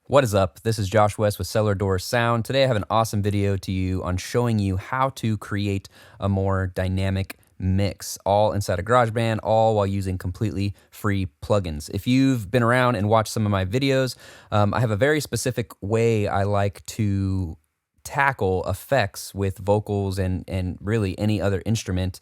What is up? This is Josh West with Cellar Sound. Today I have an awesome video to you on showing you how to create a more dynamic mix, all inside of GarageBand, all while using completely free plugins. If you've been around and watched some of my videos, I have a very specific way I like to tackle effects with vocals and really any other instrument.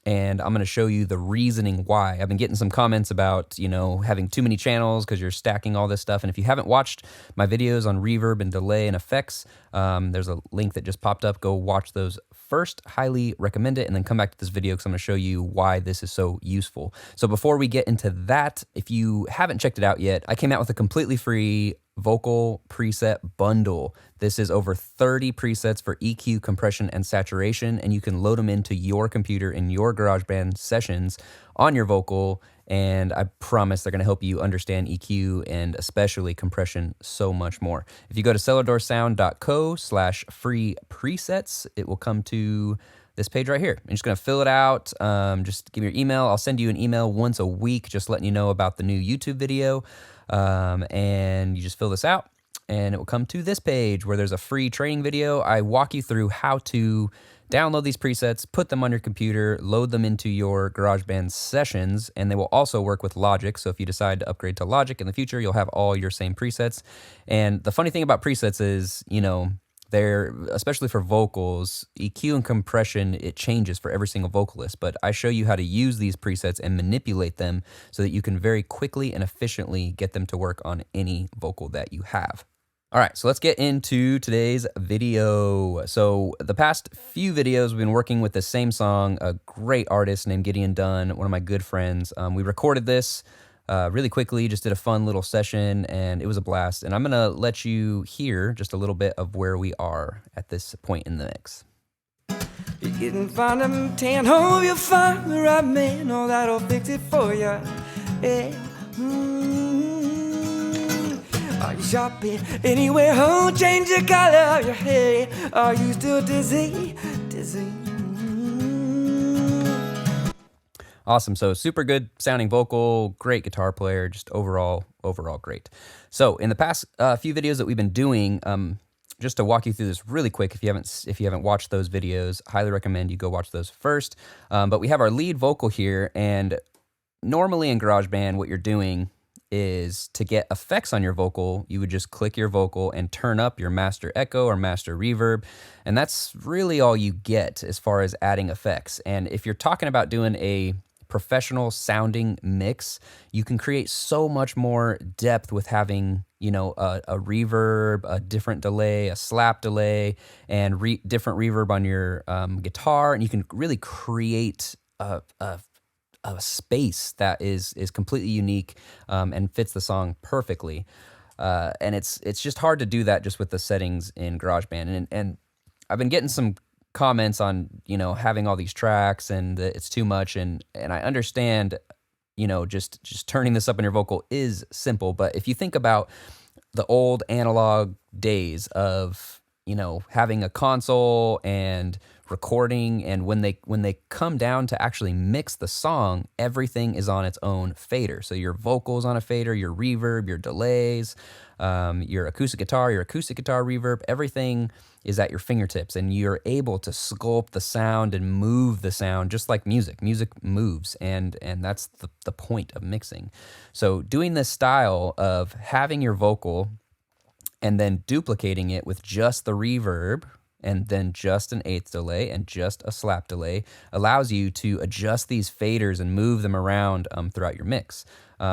And I'm going to show you the reasoning why. I've been getting some comments about, having too many channels because you're stacking all this stuff. And if you haven't watched my videos on reverb and delay and effects, there's a link that just popped up. Go watch those first. Highly recommend it. And then come back to this video because I'm going to show you why this is so useful. So before we get into that, if you haven't checked it out yet, I came out with a completely free vocal preset bundle. This is over 30 presets for EQ, compression, and saturation, and you can load them into your computer in your GarageBand sessions on your vocal, and I promise they're going to help you understand EQ and especially compression so much more. If you go to cellardoorsound.co/free presets, it will come to this page right here. I'm just going to fill it out. Just give me your email. I'll send you an email once a week just letting you know about the new YouTube video. And you just fill this out and it will come to this page where there's a free training video. I walk you through how to download these presets, put them on your computer, load them into your GarageBand sessions, and they will also work with Logic. So if you decide to upgrade to Logic in the future, you'll have all your same presets. And the funny thing about presets is, they're, especially for vocals, EQ and compression, it changes for every single vocalist, but I show you how to use these presets and manipulate them so that you can very quickly and efficiently get them to work on any vocal that you have. All right, so let's get into today's video. So the past few videos, we've been working with the same song, a great artist named Gideon Dunn, one of my good friends. We recorded this really quickly, just did a fun little session, and it was a blast. And I'm going to let you hear just a little bit of where we are at this point in the mix. You didn't find them 10 home, you'll find the right man. Oh, that'll fix it for you. Yeah. Are you shopping anywhere home? Change the color of your hair. Are you still dizzy? Awesome. So super good sounding vocal, great guitar player, just overall great. So in the past few videos that we've been doing, just to walk you through this really quick, if you haven't watched those videos, highly recommend you go watch those first. But we have our lead vocal here, and normally in GarageBand, what you're doing is to get effects on your vocal, you would just click your vocal and turn up your master echo or master reverb, and that's really all you get as far as adding effects. And if you're talking about doing a professional sounding mix, you can create so much more depth with having, a reverb, a different delay, a slap delay, and different reverb on your guitar, and you can really create a space that is completely unique and fits the song perfectly. And it's just hard to do that just with the settings in GarageBand. And I've been getting some comments on, having all these tracks and it's too much. And I understand, just turning this up in your vocal is simple. But if you think about the old analog days of, having a console and recording, and when they come down to actually mix the song, everything is on its own fader. So your vocals on a fader, your reverb, your delays, your acoustic guitar reverb, everything is at your fingertips, and you're able to sculpt the sound and move the sound just like music. Music moves, and that's the point of mixing. So doing this style of having your vocal and then duplicating it with just the reverb and then just an eighth delay and just a slap delay allows you to adjust these faders and move them around throughout your mix.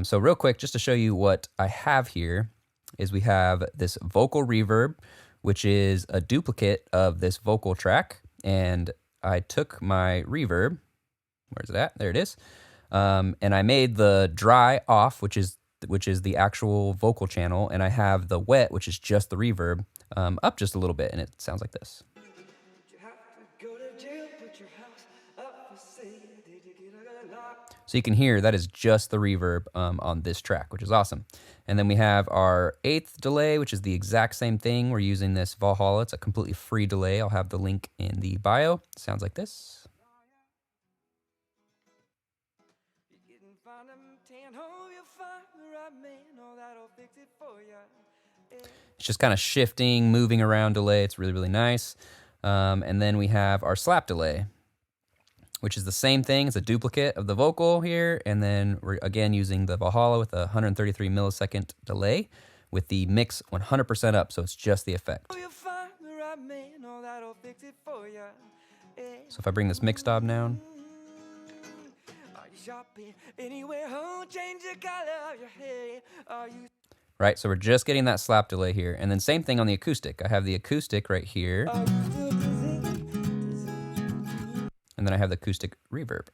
So real quick, just to show you what I have here, is we have this vocal reverb, which is a duplicate of this vocal track. And I took my reverb, where's it at? There it is. And I made the dry off, which is the actual vocal channel, and I have the wet, which is just the reverb, up just a little bit, and it sounds like this. So you can hear that is just the reverb on this track, which is awesome. And then we have our eighth delay, which is the exact same thing. We're using this Valhalla. It's a completely free delay. I'll have the link in the bio. Sounds like this. It's just kind of shifting, moving around delay. It's really, really nice. And then we have our slap delay, which is the same thing. It's a duplicate of the vocal here. And then we're again using the Valhalla with a 133 millisecond delay with the mix 100% up. So it's just the effect. So if I bring this mix knob down, right, so we're just getting that slap delay here. And then same thing on the acoustic. I have the acoustic right here. And then I have the acoustic reverb,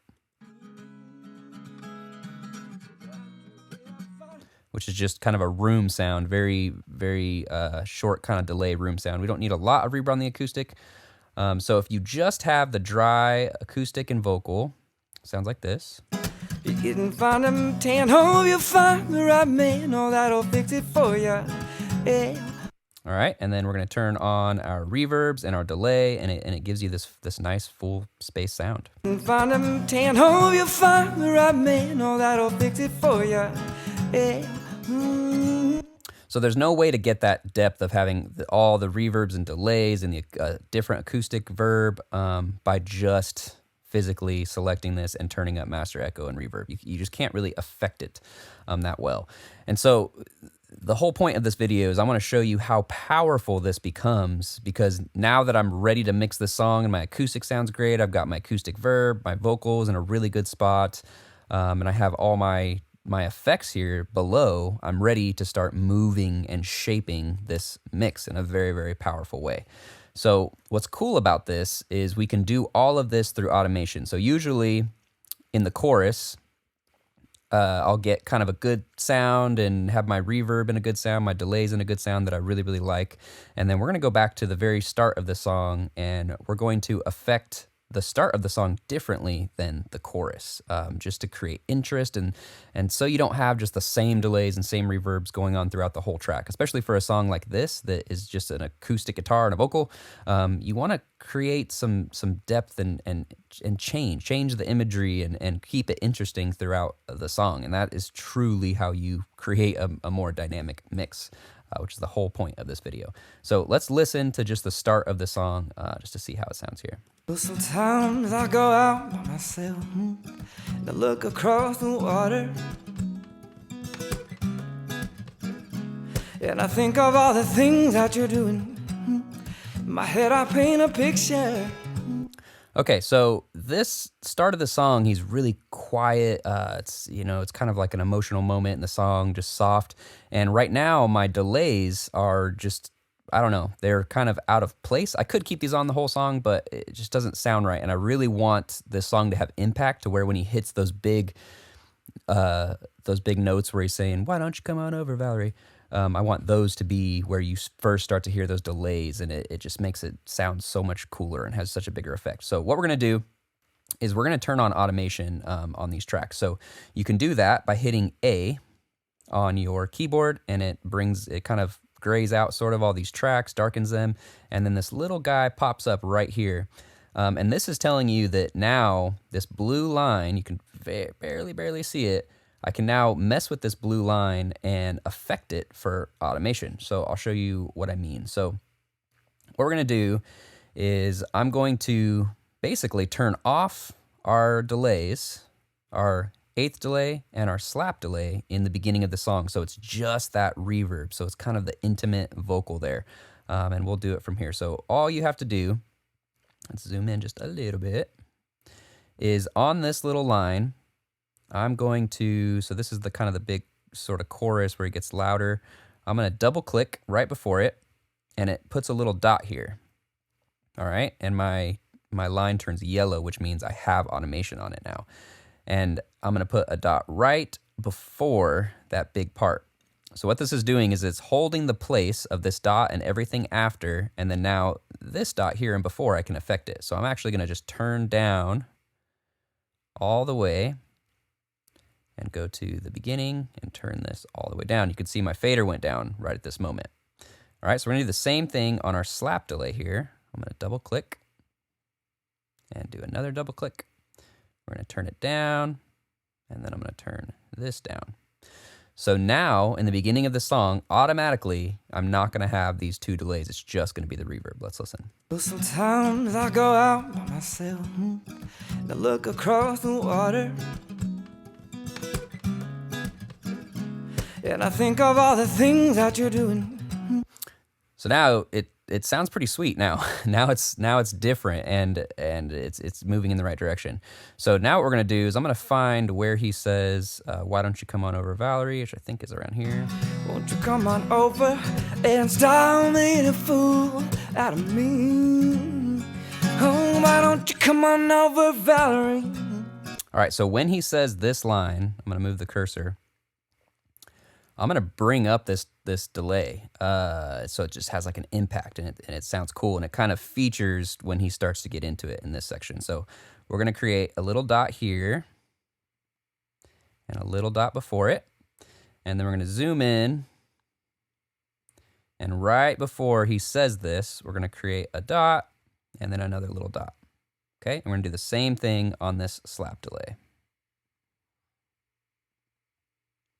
which is just kind of a room sound, very, very short kind of delay room sound. We don't need a lot of reverb on the acoustic. So if you just have the dry acoustic and vocal, sounds like this. You didn't find him tan, hope you find the right man, oh, that'll fix it for you. Yeah. All right, and then we're gonna turn on our reverbs and our delay, and it gives you this nice full space sound. Find him tan, hope you find the right man, oh, that'll fix it for you. Yeah. So there's no way to get that depth of having all the reverbs and delays and the different acoustic verb by just physically selecting this and turning up master echo and reverb. You just can't really affect it that well. And so the whole point of this video is I want to show you how powerful this becomes, because now that I'm ready to mix this song and my acoustic sounds great, I've got my acoustic verb, my vocals in a really good spot, and I have all my effects here below, I'm ready to start moving and shaping this mix in a very, very powerful way. So what's cool about this is we can do all of this through automation. So usually in the chorus, I'll get kind of a good sound and have my reverb in a good sound, my delays in a good sound that I really, really like. And then we're going to go back to the very start of the song, and we're going to affect the start of the song differently than the chorus, just to create interest and so you don't have just the same delays and same reverbs going on throughout the whole track, especially for a song like this that is just an acoustic guitar and a vocal. You want to create some depth and change the imagery and keep it interesting throughout the song, and that is truly how you create a more dynamic mix, which is the whole point of this video. So let's listen to just the start of the song just to see how it sounds here. Well, sometimes I go out by myself and I look across the water, and I think of all the things that you're doing. In my head I paint a picture. Okay, so this start of the song, he's really quiet. It's kind of like an emotional moment in the song, just soft. And right now, my delays are just, I don't know, they're kind of out of place. I could keep these on the whole song, but it just doesn't sound right. And I really want this song to have impact, to where when he hits those big notes where he's saying, "Why don't you come on over, Valerie?" I want those to be where you first start to hear those delays, and it just makes it sound so much cooler and has such a bigger effect. So what we're going to do is we're going to turn on automation on these tracks. So you can do that by hitting A on your keyboard, and it kind of grays out sort of all these tracks, darkens them, and then this little guy pops up right here. And this is telling you that now this blue line, you can barely see it, I can now mess with this blue line and affect it for automation. So I'll show you what I mean. So what we're going to do is I'm going to basically turn off our delays, our eighth delay and our slap delay in the beginning of the song. So it's just that reverb. So it's kind of the intimate vocal there. And we'll do it from here. So all you have to do, let's zoom in just a little bit, is on this little line, I'm going to, so this is the kind of the big sort of chorus where it gets louder. I'm going to double click right before it, and it puts a little dot here. All right, and my line turns yellow, which means I have automation on it now. And I'm going to put a dot right before that big part. So what this is doing is it's holding the place of this dot and everything after, and then now this dot here and before I can affect it. So I'm actually going to just turn down all the way and go to the beginning and turn this all the way down. You can see my fader went down right at this moment. All right, so we're gonna do the same thing on our slap delay here. I'm gonna double click and do another double click. We're gonna turn it down, and then I'm gonna turn this down. So now in the beginning of the song, automatically, I'm not going to have these two delays. It's just going to be the reverb. Let's listen. Well, sometimes I go out by myself and I look across the water, and I think of all the things that you're doing. So now it sounds pretty sweet now. now it's different and it's moving in the right direction. So now what we're gonna do is I'm gonna find where he says, "Why don't you come on over, Valerie?" which I think is around here. Won't you come on over and stop making a fool out of me? Oh, why don't you come on over, Valerie? All right. So when he says this line, I'm gonna move the cursor. I'm gonna bring up this delay, so it just has like an impact and it sounds cool, and it kind of features when he starts to get into it in this section. So we're gonna create a little dot here and a little dot before it, and then we're gonna zoom in, and right before he says this, we're gonna create a dot and then another little dot. Okay, and we're gonna do the same thing on this slap delay.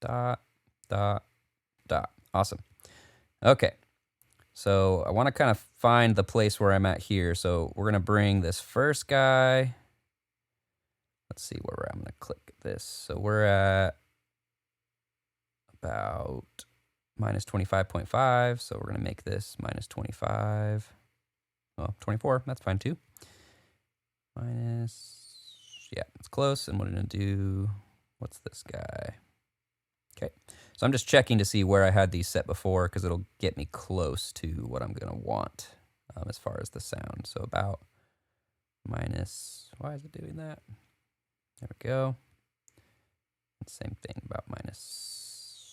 Dot. Dot, dot. Awesome. Okay. So I want to kind of find the place where I'm at here. So we're going to bring this first guy. Let's see where we're at. I'm going to click this. So we're at about minus 25.5. So we're going to make this minus 25. Oh, 24. That's fine too. Minus, yeah, it's close. And what I'm going to do, what's this guy? Okay, so I'm just checking to see where I had these set before because it'll get me close to what I'm going to want as far as the sound. So about minus, why is it doing that? There we go. Same thing, about minus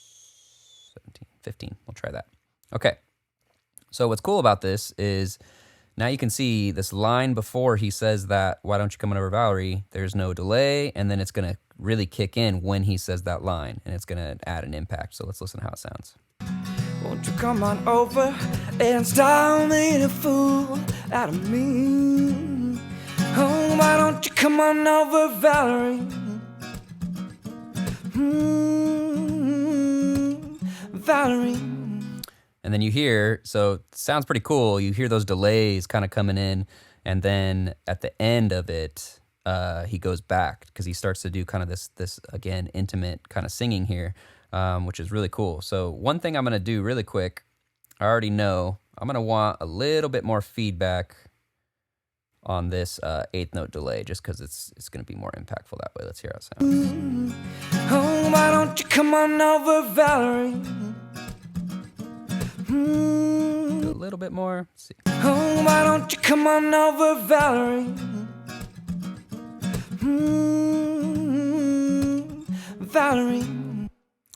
17, 15. We'll try that. Okay, so what's cool about this is now you can see this line before he says that, "Why don't you come on over, Valerie?" There's no delay, and then it's going to really kick in when he says that line, and it's going to add an impact. So let's listen to how it sounds. Won't you come on over and stop making a fool out of me? Oh, why don't you come on over, Valerie? Valerie. And then you hear, so it sounds pretty cool. You hear those delays kind of coming in, and then at the end of it, he goes back because he starts to do kind of this again intimate kind of singing here, which is really cool. So one thing I'm gonna do really quick, I already know I'm gonna want a little bit more feedback on this eighth note delay, just because it's gonna be more impactful that way. Let's hear how it sounds. Oh, why don't you come on over, Valerie? Do a little bit more. Let's see. Oh, why don't you come on over, Valerie? Valerie.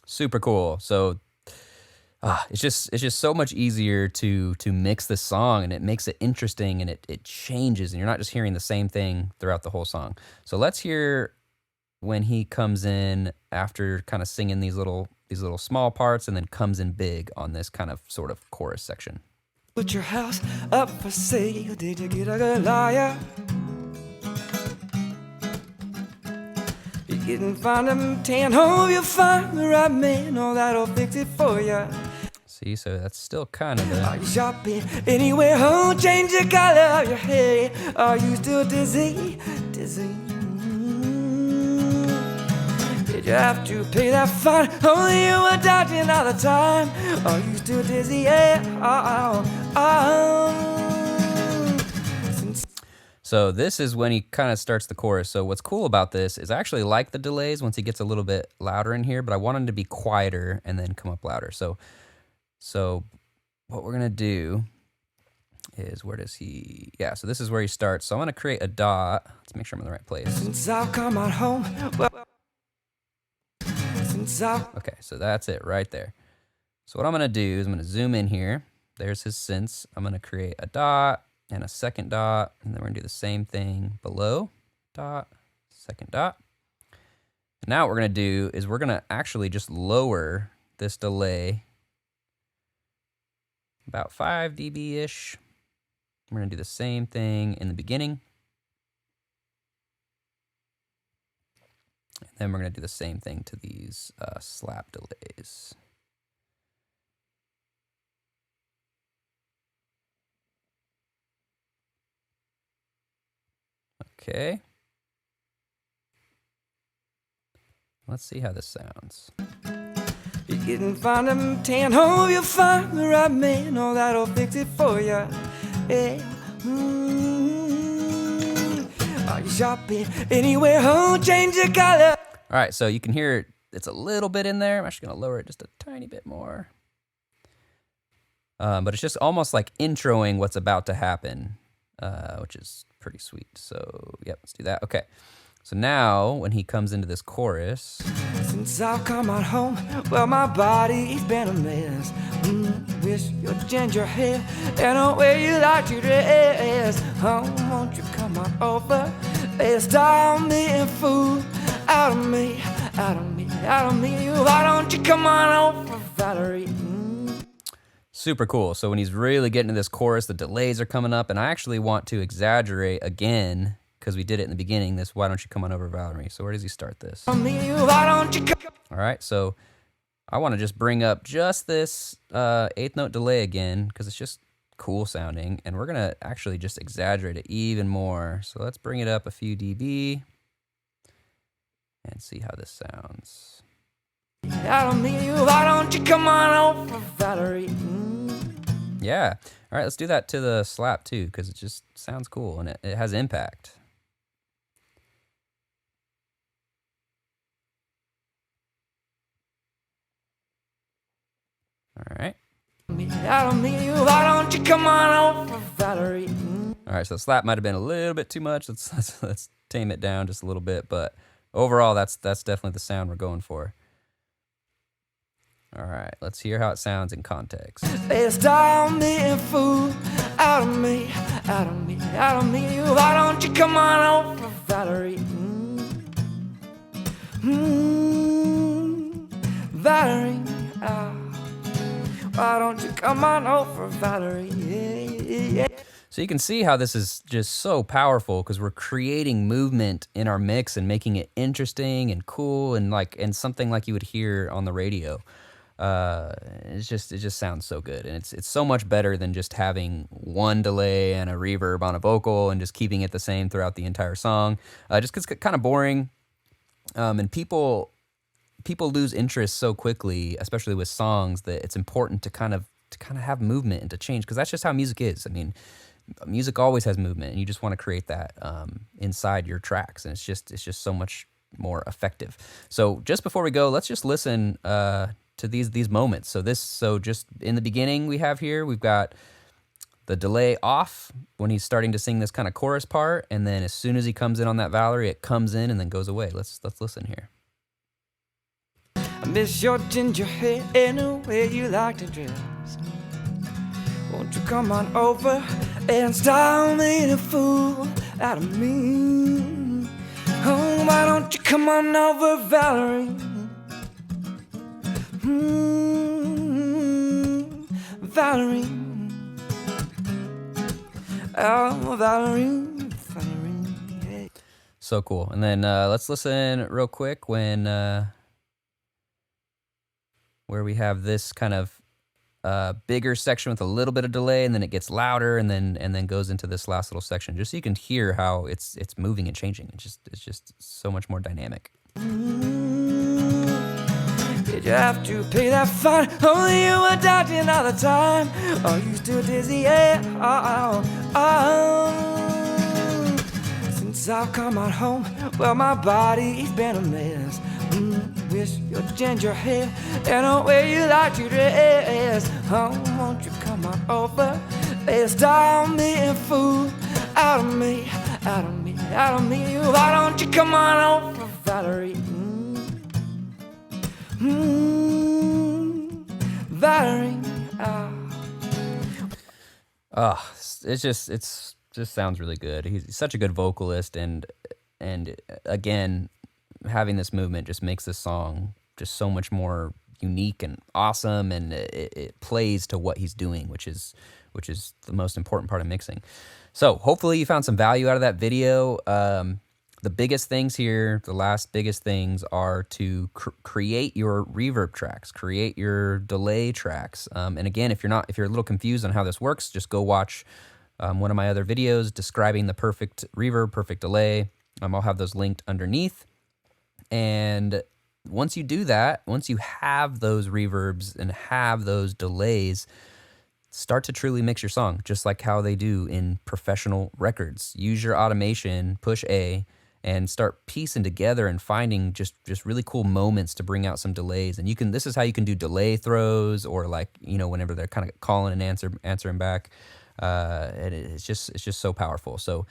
Super cool. So it's just so much easier to mix this song, and it makes it interesting, and it changes, and you're not just hearing the same thing throughout the whole song. So let's hear when he comes in after kind of singing these little small parts, and then comes in big on this kind of sort of chorus section. Put your house up for sale. Did you get a good lawyer? You didn't find him, tan. Hope you find the right man. Oh, that'll fix it for you. See, so that's still kind of Are you shopping anywhere? Oh, change the color of your hair. Are you still dizzy? Dizzy. Did you have to pay that fine? Oh, you were dodging all the time. Are you still dizzy? Yeah. So this is when he kind of starts the chorus. So what's cool about this is I actually like the delays once he gets a little bit louder in here, but I want him to be quieter and then come up louder. So what we're gonna do is, where does he? Yeah, so this is where he starts. So I'm gonna create a dot. Let's make sure I'm in the right place. Since I've come out home. Okay, so that's it right there. So what I'm gonna do is I'm gonna zoom in here. There's his synths. I'm gonna create a dot and a second dot, and then we're gonna do the same thing below. Dot, second dot. And now what we're gonna do is we're gonna actually just lower this delay about 5 dB-ish. We're gonna do the same thing in the beginning. And Then we're going to do the same thing to these slap delays. Okay. Let's see how this sounds. You didn't find him 10, hope you find the right man, oh, that'll fix it for you. Yeah. Are you shopping anywhere? Oh, change your color. All right, so you can hear it's a little bit in there. I'm actually going to lower it just a tiny bit more. But it's just almost like introing what's about to happen, which is pretty sweet. So, yep, let's do that. Okay. So now, when he comes into this chorus... Since I've come out home, well, my body's been a mess. Wish your ginger hair and the way you like your dress. Oh, won't you come on over and style me and fool out of me, out of me, out of me. Why don't you come on over, Valerie? Super cool. So when he's really getting to this chorus, the delays are coming up, and I actually want to exaggerate again, because we did it in the beginning, this "Why Don't You Come On Over, Valerie." So where does he start this? All right, so I want to just bring up just this eighth note delay again, because it's just cool sounding, and we're going to actually just exaggerate it even more. So let's bring it up a few dB and see how this sounds. Why don't you come on over, Valerie? Yeah. All right, let's do that to the slap too, because it just sounds cool, and it has impact. All right. Why don't you come on over, Valerie? All right, so the slap might have been a little bit too much. Let's tame it down just a little bit, but overall, that's definitely the sound we're going for. All right, let's hear how it sounds in context. They style me and fool out of me, out of me, out of me. Why don't you come on over, Valerie? Valerie, why don't you come on over, Valerie? Yeah. So you can see how this is just so powerful, because we're creating movement in our mix and making it interesting and cool and something like you would hear on the radio. It just sounds so good, and it's so much better than just having one delay and a reverb on a vocal and just keeping it the same throughout the entire song. Just 'cause it's kind of boring, and people lose interest so quickly, especially with songs, that it's important to kind of have movement and to change, because that's just how music is. I mean, music always has movement, and you just want to create that inside your tracks, and it's just so much more effective. So just before we go, let's just listen to these moments. So just in the beginning, we've got the delay off when he's starting to sing this kind of chorus part, and then as soon as he comes in on that Valerie, it comes in and then goes away. Let's listen here. I miss your ginger hair and the way you like to dress. Won't you come on over and style me the fool out of me? Oh, why don't you come on over, Valerie? Valerie. Oh, Valerie. Hey. So cool. And then let's listen real quick when where we have this kind of bigger section with a little bit of delay, and then it gets louder, and then goes into this last little section, just so you can hear how it's moving and changing. It's just so much more dynamic. Did you have to pay that fine? Only you were dodging all the time. Are you still dizzy? Yeah. Since I've come out home, well, my body's been a mess. Wish your ginger hair and the way you like your dress. Oh, won't you come on over and style me and fool out of me, out of me, out of me. Why don't you come on over, Valerie? Valerie. It just sounds really good. He's such a good vocalist, and again, having this movement just makes this song just so much more unique and awesome, and it plays to what he's doing, which is the most important part of mixing. So hopefully you found some value out of that video. The biggest things here, the last biggest things are to create your reverb tracks, create your delay tracks. And again, if you're a little confused on how this works, just go watch one of my other videos describing the perfect reverb, perfect delay. I'll have those linked underneath. And once you do that, once you have those reverbs and have those delays, start to truly mix your song, just like how they do in professional records. Use your automation, push A, and start piecing together and finding just really cool moments to bring out some delays. And this is how you can do delay throws, or like, whenever they're kind of calling and answering back. And it's just so powerful. So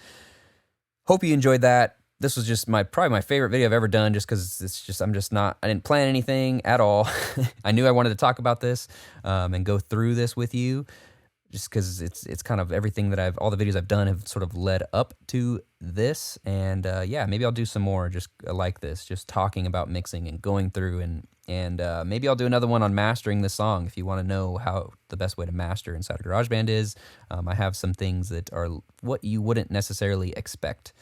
hope you enjoyed that. This was just probably my favorite video I've ever done, just because I didn't plan anything at all. I knew I wanted to talk about this and go through this with you, just because it's kind of everything that all the videos I've done have sort of led up to this. And yeah, maybe I'll do some more just like this, just talking about mixing and going through, and maybe I'll do another one on mastering this song. If you want to know how the best way to master inside of GarageBand is, I have some things that are what you wouldn't necessarily expect.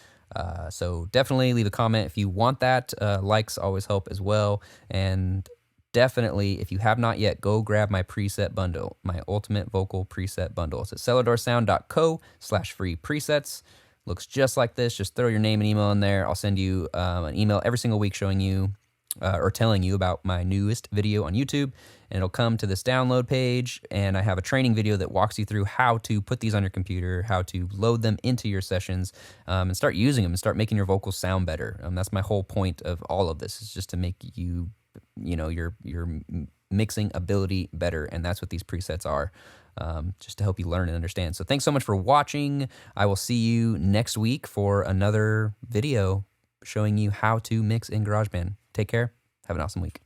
So definitely leave a comment if you want that. Likes always help as well. And definitely, if you have not yet, go grab my preset bundle, my Ultimate Vocal Preset Bundle. It's at cellardoorsound.co/free presets. Looks just like this. Just throw your name and email in there. I'll send you an email every single week showing you or telling you about my newest video on YouTube. And it'll come to this download page, and I have a training video that walks you through how to put these on your computer, how to load them into your sessions, and start using them and start making your vocals sound better. That's my whole point of all of this, is just to make your mixing ability better, and that's what these presets are, just to help you learn and understand. So thanks so much for watching. I will see you next week for another video showing you how to mix in GarageBand. Take care. Have an awesome week.